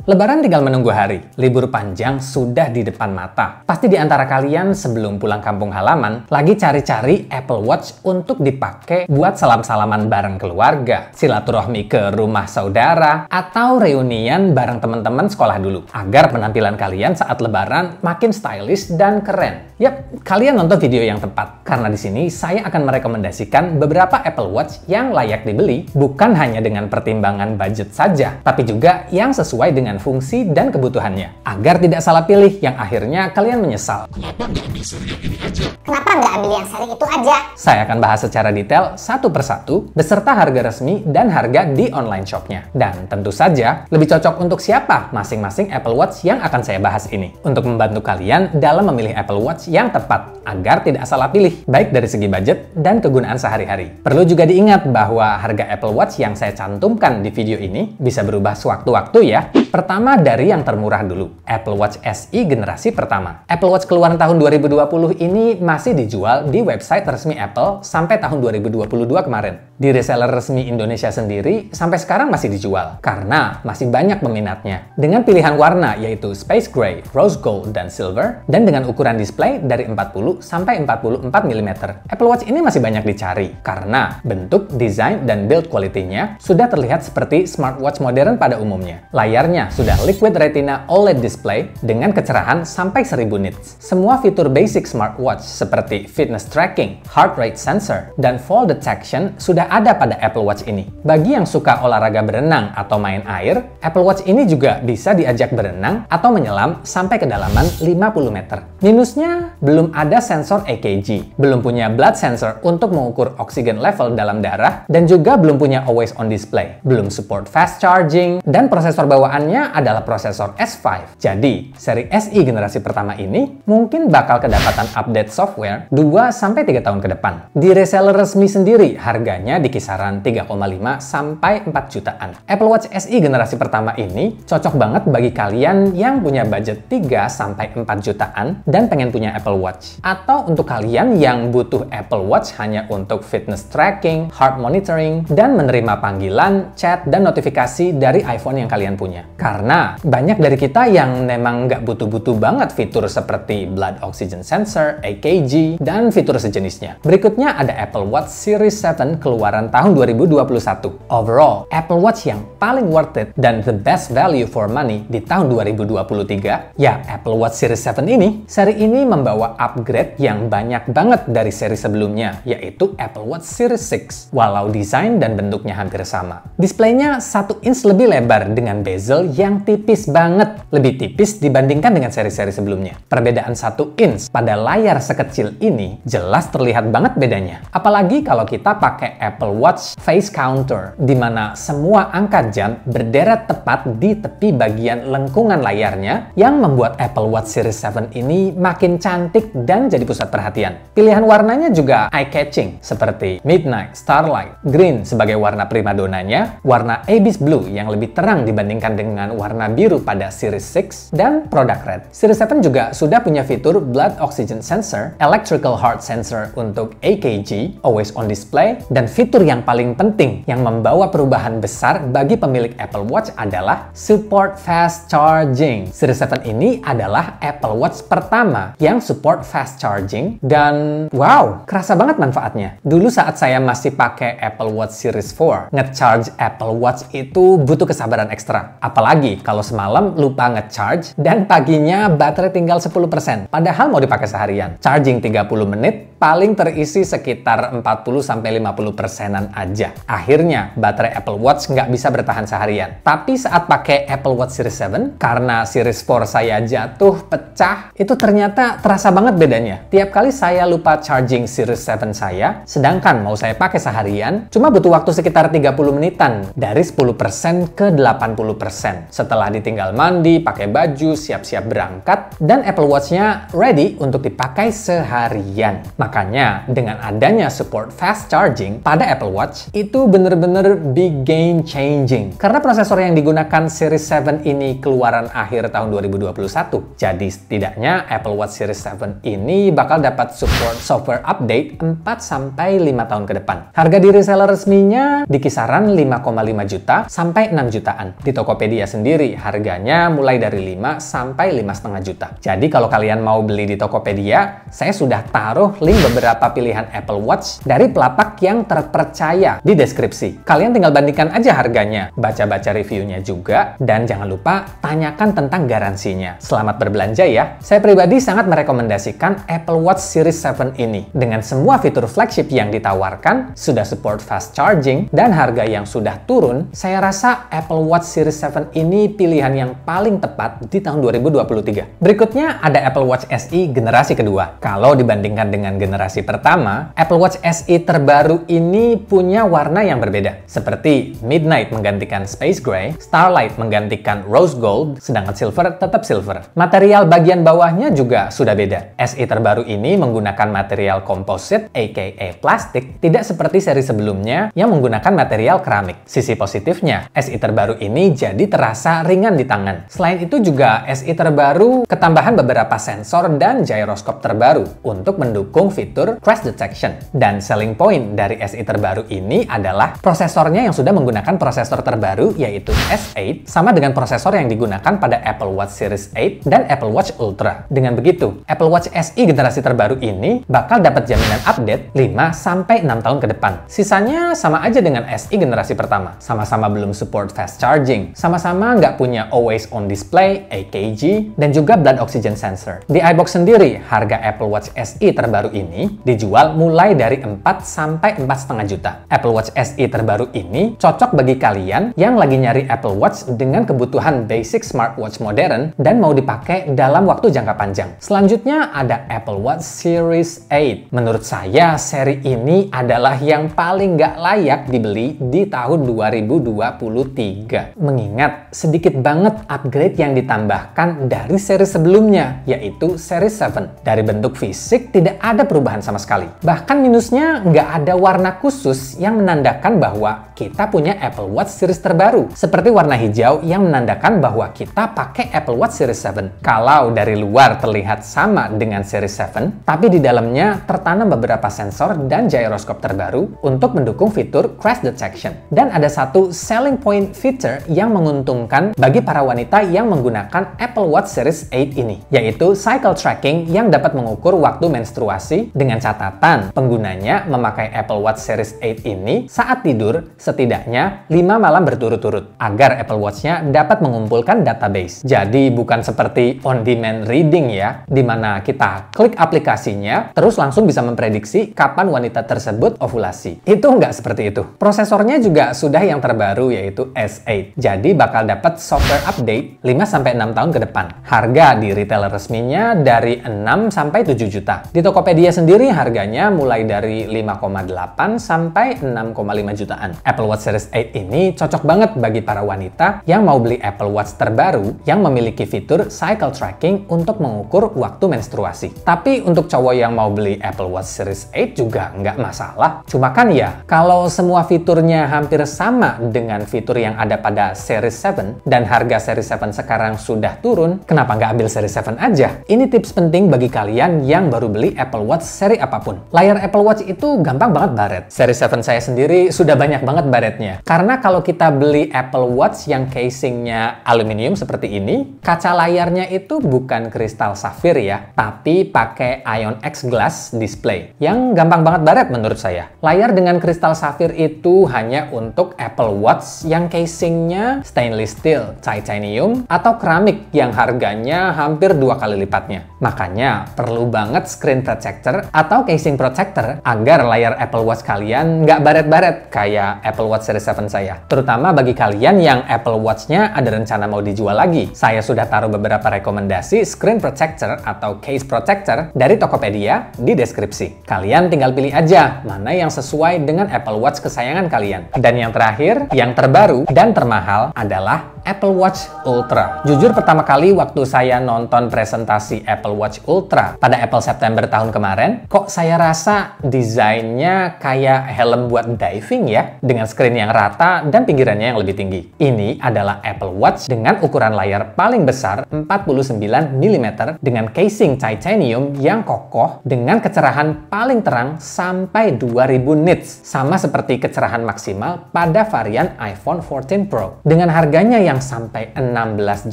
Lebaran tinggal menunggu hari, libur panjang sudah di depan mata. Pasti di antara kalian sebelum pulang kampung halaman, lagi cari-cari Apple Watch untuk dipakai buat salam-salaman bareng keluarga, silaturahmi ke rumah saudara, atau reunian bareng teman-teman sekolah dulu. Agar penampilan kalian saat Lebaran makin stylish dan keren. Yap, kalian nonton video yang tepat. Karena di sini saya akan merekomendasikan beberapa Apple Watch yang layak dibeli, bukan hanya dengan pertimbangan budget saja, tapi juga yang sesuai dengan fungsi dan kebutuhannya. Agar tidak salah pilih yang akhirnya kalian menyesal. Kenapa nggak ambil seri yang ini aja? Kenapa nggak ambil yang seri itu aja? Saya akan bahas secara detail satu persatu, beserta harga resmi dan harga di online shopnya. Dan tentu saja, lebih cocok untuk siapa masing-masing Apple Watch yang akan saya bahas ini. Untuk membantu kalian dalam memilih Apple Watch yang tepat, agar tidak salah pilih, baik dari segi budget dan kegunaan sehari-hari. Perlu juga diingat bahwa harga Apple Watch yang saya cantumkan di video ini bisa berubah sewaktu-waktu ya. Pertama dari yang termurah dulu, Apple Watch SE generasi pertama. Apple Watch keluaran tahun 2020 ini masih dijual di website resmi Apple sampai tahun 2022 kemarin. Di reseller resmi Indonesia sendiri sampai sekarang masih dijual karena masih banyak peminatnya. Dengan pilihan warna yaitu Space Gray, Rose Gold, dan Silver, dan dengan ukuran display dari 40 sampai 44 mm. Apple Watch ini masih banyak dicari karena bentuk, desain, dan build quality-nya sudah terlihat seperti smartwatch modern pada umumnya. Layarnya sudah Liquid Retina OLED display dengan kecerahan sampai 1000 nits. Semua fitur basic smartwatch seperti fitness tracking, heart rate sensor, dan fall detection sudah ada pada Apple Watch ini. Bagi yang suka olahraga berenang atau main air, Apple Watch ini juga bisa diajak berenang atau menyelam sampai kedalaman 50 meter. Minusnya, belum ada sensor EKG, belum punya blood sensor untuk mengukur oksigen level dalam darah, dan juga belum punya always on display, belum support fast charging, dan prosesor bawaannya adalah prosesor S5. Jadi, seri SE generasi pertama ini mungkin bakal kedapatan update software 2-3 tahun ke depan. Di reseller resmi sendiri, harganya di kisaran 3,5 sampai 4 jutaan. Apple Watch SE generasi pertama ini cocok banget bagi kalian yang punya budget 3-4 jutaan dan pengen punya Apple Watch. Atau untuk kalian yang butuh Apple Watch hanya untuk fitness tracking, heart monitoring, dan menerima panggilan, chat, dan notifikasi dari iPhone yang kalian punya. Karena banyak dari kita yang memang nggak butuh-butuh banget fitur seperti blood oxygen sensor, EKG, dan fitur sejenisnya. Berikutnya ada Apple Watch Series 7 keluaran tahun 2021. Overall, Apple Watch yang paling worth it dan the best value for money di tahun 2023, ya Apple Watch Series 7 ini. Seri ini membawa upgrade yang banyak banget dari seri sebelumnya, yaitu Apple Watch Series 6, walau desain dan bentuknya hampir sama. Displaynya 1 inch lebih lebar dengan bezel yang tipis banget, lebih tipis dibandingkan dengan seri-seri sebelumnya. Perbedaan 1 inch pada layar sekecil ini jelas terlihat banget bedanya. Apalagi kalau kita pakai Apple Watch Face Counter, di mana semua angka jam berderet tepat di tepi bagian lengkungan layarnya, yang membuat Apple Watch Series 7 ini makin cantik dan jadi pusat perhatian. Pilihan warnanya juga eye-catching, seperti Midnight, Starlight, Green sebagai warna primadonanya, warna Abyss Blue yang lebih terang dibandingkan dengan warna biru pada Series 6, dan Product Red. Series 7 juga sudah punya fitur Blood Oxygen Sensor, Electrical Heart Sensor untuk EKG, Always On Display, dan fitur yang paling penting yang membawa perubahan besar bagi pemilik Apple Watch adalah Support Fast Charging. Series 7 ini adalah Apple Watch pertama yang support fast charging, dan wow, kerasa banget manfaatnya. Dulu saat saya masih pakai Apple Watch Series 4, nge-charge Apple Watch itu butuh kesabaran ekstra. Apalagi kalau semalam lupa nge-charge dan paginya baterai tinggal 10%. Padahal mau dipakai seharian. Charging 30 menit, paling terisi sekitar 40-50%-an aja. Akhirnya, baterai Apple Watch nggak bisa bertahan seharian. Tapi saat pakai Apple Watch Series 7, karena Series 4 saya jatuh, pecah, itu ternyata terasa banget bedanya. Tiap kali saya lupa charging Series 7 saya, sedangkan mau saya pakai seharian, cuma butuh waktu sekitar 30 menitan, dari 10% ke 80%. Setelah ditinggal mandi, pakai baju, siap-siap berangkat, dan Apple Watch-nya ready untuk dipakai seharian. Makanya, dengan adanya support fast charging pada Apple Watch, itu bener-bener big game changing. Karena prosesor yang digunakan Series 7 ini keluaran akhir tahun 2021. Jadi setidaknya Apple Watch Series 7 ini bakal dapat support software update 4-5 tahun ke depan. Harga di reseller resminya di kisaran 5,5 juta sampai 6 jutaan. Di Tokopedia sendiri harganya mulai dari 5 sampai 5,5 juta. Jadi kalau kalian mau beli di Tokopedia, saya sudah taruh link beberapa pilihan Apple Watch dari pelapak yang terpercaya di deskripsi. Kalian tinggal bandingkan aja harganya, baca-baca reviewnya juga, dan jangan lupa tanyakan tentang garansinya. Selamat berbelanja ya. Saya pribadi sangat merekomendasikan Apple Watch Series 7 ini. Dengan semua fitur flagship yang ditawarkan, sudah support fast charging, dan harga yang sudah turun, saya rasa Apple Watch Series 7 ini pilihan yang paling tepat di tahun 2023. Berikutnya ada Apple Watch SE generasi kedua. Kalau dibandingkan dengan generasi pertama, Apple Watch SE terbaru ini punya warna yang berbeda. Seperti Midnight menggantikan Space Gray, Starlight menggantikan Rose Gold, sedangkan Silver tetap silver. Material bagian bawahnya juga sudah beda. SE terbaru ini menggunakan material komposit, aka plastik, tidak seperti seri sebelumnya yang menggunakan material keramik. Sisi positifnya, SE terbaru ini jadi terasa ringan di tangan. Selain itu juga SE terbaru ketambahan beberapa sensor dan gyroscope terbaru untuk mendukung fitur crash detection. Dan selling point dari SE terbaru ini adalah prosesornya yang sudah menggunakan prosesor terbaru yaitu S8 sama dengan prosesor yang digunakan pada Apple Watch Series 8 dan Apple Watch Ultra. Dengan begitu, Apple Watch SE generasi terbaru ini bakal dapat jaminan update 5-6 tahun ke depan. Sisanya sama aja dengan SE generasi pertama. Sama-sama belum support fast charging, sama-sama nggak punya always on display, EKG, dan juga blood oxygen sensor. Di iBox sendiri, harga Apple Watch SE terbaru ini dijual mulai dari 4-4,5 juta. Apple Watch SE terbaru ini cocok bagi kalian yang lagi nyari Apple Watch dengan kebutuhan basic smartwatch modern dan mau dipakai dalam waktu jangka panjang. Selanjutnya ada Apple Watch Series 8. Menurut saya, seri ini adalah yang paling nggak layak dibeli di tahun 2023. Mengingat sedikit banget upgrade yang ditambahkan dari seri sebelumnya, yaitu seri 7. Dari bentuk fisik tidak ada perubahan sama sekali. Bahkan minusnya nggak ada warna khusus yang menandakan bahwa kita punya Apple Watch series terbaru. Seperti warna hijau yang menandakan bahwa kita pakai Apple Watch Series 7. Kalau dari luar terlihat sama dengan Series 7, tapi di dalamnya tertanam beberapa sensor dan gyroscope terbaru untuk mendukung fitur crash detection. Dan ada satu selling point feature yang menguntungkan bagi para wanita yang menggunakan Apple Watch Series 8 ini, yaitu cycle tracking yang dapat mengukur waktu menstruasi dengan catatan penggunanya memakai Apple Watch Series 8 ini saat tidur setidaknya 5 malam berturut-turut agar Apple Watch-nya dapat mengumpulkan database. Jadi bukan seperti on-demand reading ya, di mana kita klik aplikasinya terus langsung bisa memprediksi kapan wanita tersebut ovulasi. Itu nggak seperti itu. Prosesornya juga sudah yang terbaru yaitu S8. Jadi bakal dapat software update 5-6 tahun ke depan. Harga di retailer resminya dari 6-7 juta. Di Tokopedia sendiri harganya mulai dari 5,8 sampai 6,5 jutaan. Apple Watch Series 8 ini cocok banget bagi para wanita yang mau beli Apple Watch terbaru yang memiliki fitur cycle tracking untuk mengukur waktu menstruasi. Tapi untuk cowok yang mau beli Apple Watch Series 8 juga nggak masalah. Cuma kan ya, kalau semua fiturnya hampir sama dengan fitur yang ada pada Series 7 dan harga Series 7 sekarang sudah turun, kenapa nggak ambil Series 7 aja? Ini tips penting bagi kalian yang baru beli Apple Watch seri apapun. Layar Apple Watch itu gampang banget baret. Series 7 saya sendiri sudah banyak banget baretnya. Karena kalau kita beli Apple Watch yang casingnya aluminium seperti ini, kaca layarnya itu bukan kristal safir ya, tapi pakai Ion X Glass display yang gampang banget baret menurut saya. Layar dengan kristal safir itu hanya untuk Apple Watch yang casingnya stainless steel, titanium, atau keramik yang harganya hampir 2 kali lipatnya. Makanya perlu banget screen protector atau casing protector agar layar Apple Watch kalian nggak baret-baret kayak Apple Watch Series 7 saya. Terutama bagi kalian yang Apple Watch-nya ada rencana mau dijual lagi. Saya sudah taruh beberapa rekomendasi screen protector atau case protector dari Tokopedia di deskripsi. Kalian tinggal pilih aja mana yang sesuai dengan Apple Watch kesayangan kalian. Dan yang terakhir, yang terbaru dan termahal adalah Apple Watch Ultra. Jujur pertama kali waktu saya nonton presentasi Apple Watch Ultra pada Apple September tahun kemarin, kok saya rasa desainnya kayak helm buat diving ya, dengan screen yang rata dan pinggirannya yang lebih tinggi. Ini adalah Apple Watch dengan ukuran layar paling besar 49 mm dengan casing titanium yang kokoh dengan kecerahan paling terang sampai 2000 nits, sama seperti kecerahan maksimal pada varian iPhone 14 Pro. Dengan harganya yang sampai 16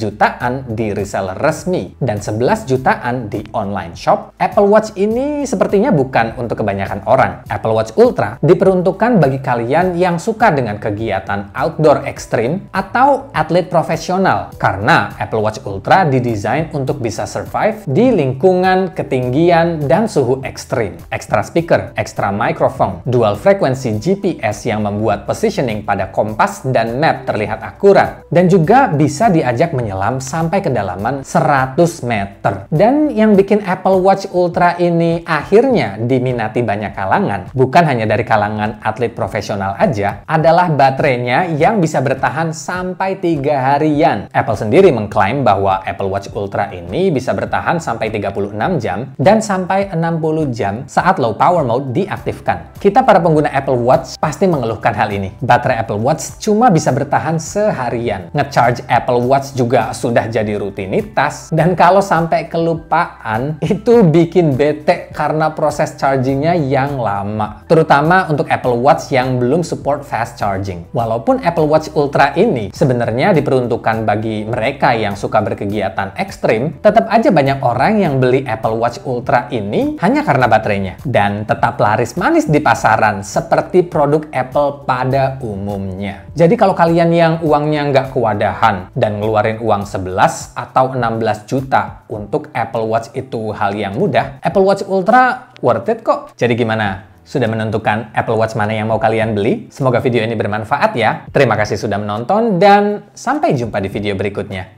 jutaan di reseller resmi dan 11 jutaan di online shop, Apple Watch ini sepertinya bukan untuk kebanyakan orang. Apple Watch Ultra diperuntukkan bagi kalian yang suka dengan kegiatan outdoor ekstrim atau atlet profesional, karena Apple Watch Ultra didesain untuk bisa survive di lingkungan, ketinggian, dan suhu ekstrim. Ekstra speaker, ekstra microphone, dual frekuensi GPS yang membuat positioning pada kompas dan map terlihat akurat, dan juga bisa diajak menyelam sampai kedalaman 100 meter. Dan yang bikin Apple Watch Ultra ini akhirnya diminati banyak kalangan, bukan hanya dari kalangan atlet profesional aja, adalah baterainya yang bisa bertahan sampai 3 harian. Apple sendiri mengklaim bahwa Apple Watch Ultra ini bisa bertahan sampai 36 jam dan sampai 60 jam saat low power mode diaktifkan. Kita para pengguna Apple Watch pasti mengeluhkan hal ini. Baterai Apple Watch cuma bisa bertahan seharian. Nge-charge Apple Watch juga sudah jadi rutinitas, dan kalau sampai kelupaan, itu bikin bete karena proses chargingnya yang lama. Terutama untuk Apple Watch yang belum support fast charging. Walaupun Apple Watch Ultra ini sebenarnya diperuntukkan bagi mereka yang suka berkegiatan ekstrim, tetap aja banyak orang yang beli Apple Watch Ultra ini hanya karena baterainya. Dan tetap laris manis di pasaran seperti produk Apple pada umumnya. Jadi kalau kalian yang uangnya nggak kewadahan dan ngeluarin uang 11 atau 16 juta untuk Apple Watch itu hal yang mudah, Apple Watch Ultra worth it kok. Jadi gimana? Sudah menentukan Apple Watch mana yang mau kalian beli? Semoga video ini bermanfaat ya. Terima kasih sudah menonton dan sampai jumpa di video berikutnya.